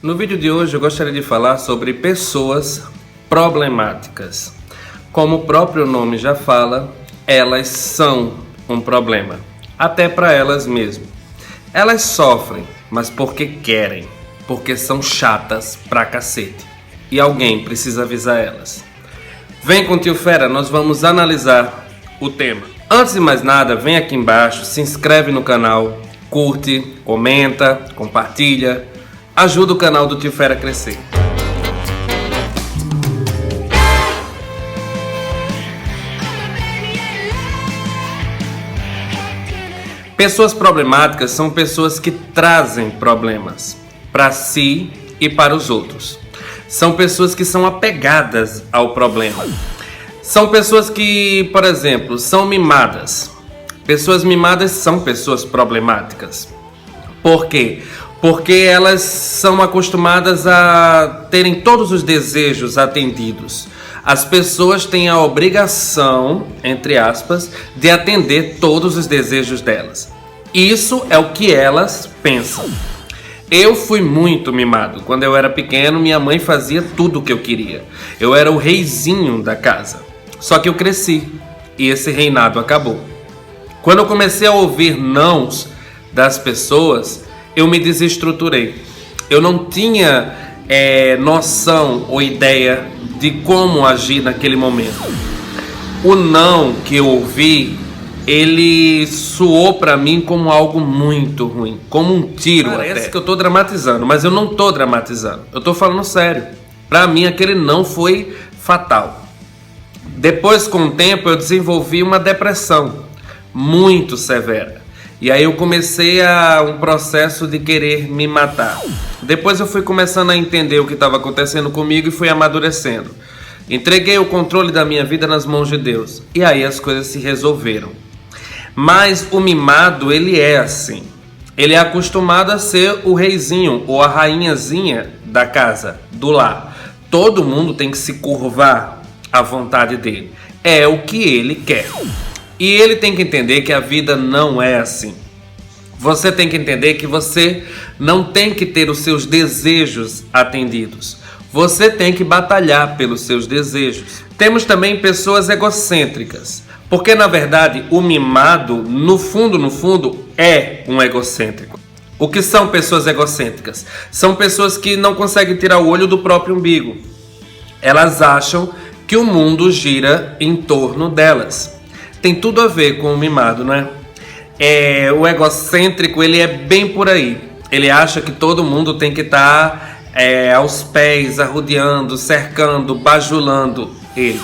No vídeo de hoje eu gostaria de falar sobre pessoas problemáticas. Como o próprio nome já fala, elas são um problema, até para elas mesmas. Elas sofrem, mas porque querem, porque são chatas pra cacete. E alguém precisa avisar elas. Vem com o Tio Fera, nós vamos analisar o tema. Antes de mais nada, vem aqui embaixo, se inscreve no canal, curte, comenta, compartilha. Ajuda o canal do Tio Fera a crescer. Pessoas problemáticas são pessoas que trazem problemas para si e para os outros. São pessoas que são apegadas ao problema. São pessoas que, por exemplo, são mimadas. Pessoas mimadas são pessoas problemáticas. Por quê? Porque elas são acostumadas a terem todos os desejos atendidos. As pessoas têm a obrigação, entre aspas, de atender todos os desejos delas. Isso é o que elas pensam. Eu fui muito mimado. Quando eu era pequeno, minha mãe fazia tudo o que eu queria. Eu era o reizinho da casa. Só que eu cresci e esse reinado acabou. Quando eu comecei a ouvir nãos das pessoas, eu me desestruturei. Eu não tinha noção ou ideia de como agir naquele momento. O não que eu ouvi, ele soou pra mim como algo muito ruim, como um tiro. Parece até que eu tô dramatizando, mas eu não tô dramatizando. Eu tô falando sério. Pra mim aquele não foi fatal. Depois, com o tempo, eu desenvolvi uma depressão muito severa. E aí eu comecei um processo de querer me matar. Depois eu fui começando a entender o que estava acontecendo comigo e fui amadurecendo. Entreguei o controle da minha vida nas mãos de Deus. E aí as coisas se resolveram. Mas o mimado, ele é assim. Ele é acostumado a ser o reizinho ou a rainhazinha da casa, do lar. Todo mundo tem que se curvar à vontade dele. É o que ele quer. E ele tem que entender que a vida não é assim. Você tem que entender que você não tem que ter os seus desejos atendidos. Você tem que batalhar pelos seus desejos. Temos também pessoas egocêntricas. Porque, na verdade, o mimado, no fundo, é um egocêntrico. O que são pessoas egocêntricas? São pessoas que não conseguem tirar o olho do próprio umbigo. Elas acham que o mundo gira em torno delas. Tem tudo a ver com o mimado, né? O egocêntrico, ele é bem por aí. Ele acha que todo mundo tem que estar aos pés, arrodeando, cercando, bajulando ele.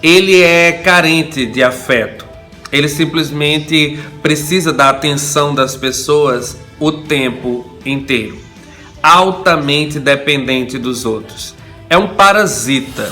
Ele é carente de afeto. Ele simplesmente precisa da atenção das pessoas o tempo inteiro. Altamente dependente dos outros. É um parasita.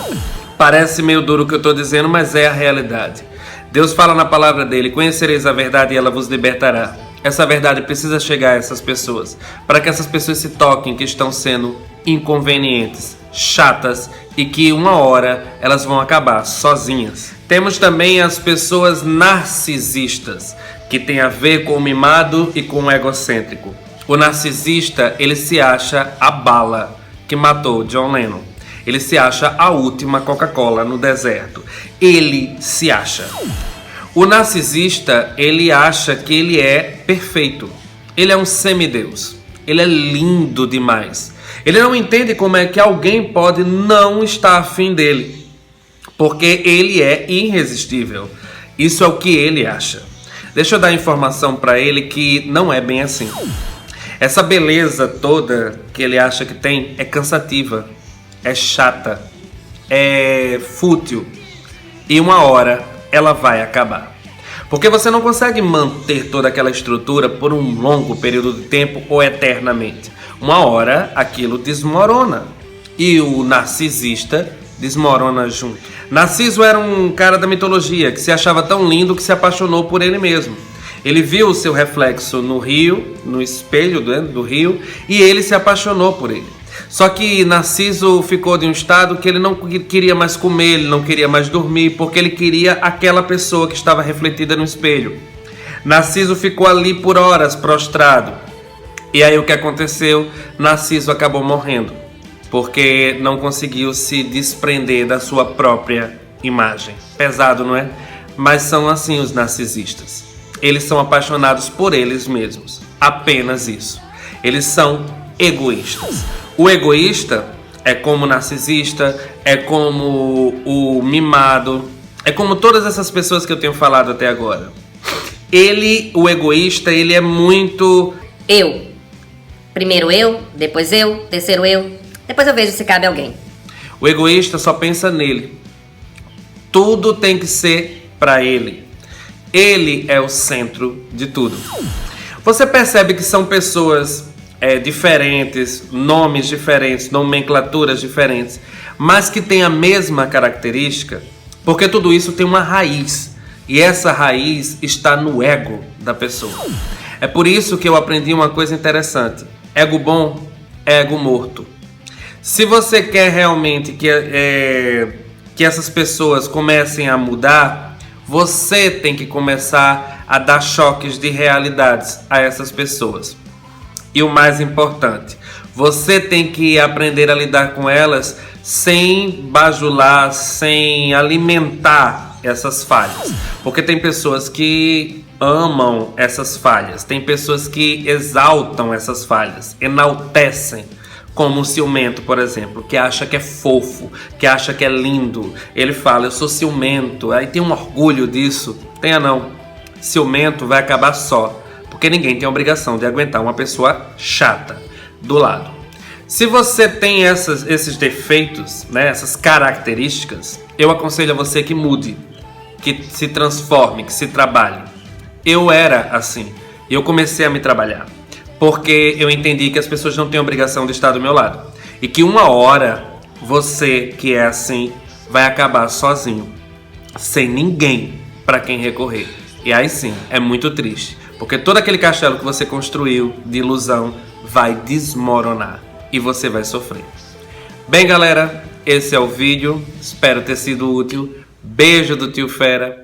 Parece meio duro o que eu estou dizendo, mas é a realidade. Deus fala na palavra dele: conhecereis a verdade e ela vos libertará. Essa verdade precisa chegar a essas pessoas, para que essas pessoas se toquem que estão sendo inconvenientes, chatas e que uma hora elas vão acabar sozinhas. Temos também as pessoas narcisistas, que tem a ver com o mimado e com o egocêntrico. O narcisista, ele se acha a bala que matou John Lennon. Ele se acha a última Coca-Cola no deserto. Ele se acha. O narcisista, ele acha que ele é perfeito. Ele é um semideus. Ele é lindo demais. Ele não entende como é que alguém pode não estar afim dele. Porque ele é irresistível. Isso é o que ele acha. Deixa eu dar informação para ele que não é bem assim. Essa beleza toda que ele acha que tem é cansativa. É chata, é fútil e uma hora ela vai acabar. Porque você não consegue manter toda aquela estrutura por um longo período de tempo ou eternamente. Uma hora aquilo desmorona e o narcisista desmorona junto. Narciso era um cara da mitologia que se achava tão lindo que se apaixonou por ele mesmo. Ele viu o seu reflexo no rio, no espelho do rio, e ele se apaixonou por ele. Só que Narciso ficou de um estado que ele não queria mais comer, ele não queria mais dormir, porque ele queria aquela pessoa que estava refletida no espelho. Narciso ficou ali por horas prostrado, E aí o que aconteceu? Narciso acabou morrendo, porque não conseguiu se desprender da sua própria imagem. Pesado, não é? Mas são assim os narcisistas. Eles são apaixonados por eles mesmos. Apenas isso. Eles são egoístas. O egoísta é como o narcisista, é como o mimado, é como todas essas pessoas que eu tenho falado até agora. O egoísta, ele é muito... Eu. Primeiro eu, depois eu, terceiro eu. Depois eu vejo se cabe alguém. O egoísta só pensa nele. Tudo tem que ser para ele. Ele é o centro de tudo. Você percebe que são pessoas diferentes, nomes diferentes, nomenclaturas diferentes, mas que têm a mesma característica, porque tudo isso tem uma raiz. E essa raiz está no ego da pessoa. É por isso que eu aprendi uma coisa interessante. Ego bom, ego morto. Se você quer realmente que essas pessoas comecem a mudar, você tem que começar a dar choques de realidades a essas pessoas. E o mais importante, você tem que aprender a lidar com elas sem bajular, sem alimentar essas falhas. Porque tem pessoas que amam essas falhas, tem pessoas que exaltam essas falhas, enaltecem, como o ciumento, por exemplo, que acha que é fofo, que acha que é lindo. Ele fala, eu sou ciumento, aí tem um orgulho disso. Tenha não, ciumento vai acabar só, porque ninguém tem a obrigação de aguentar uma pessoa chata do lado. Se você tem esses defeitos, né, essas características, eu aconselho a você que mude, que se transforme, que se trabalhe. Eu era assim, e eu comecei a me trabalhar, porque eu entendi que as pessoas não têm obrigação de estar do meu lado. E que uma hora, você que é assim, vai acabar sozinho, sem ninguém para quem recorrer. E aí sim, é muito triste, porque todo aquele castelo que você construiu de ilusão vai desmoronar e você vai sofrer. Bem, galera, esse é o vídeo, espero ter sido útil. Beijo do Tio Fera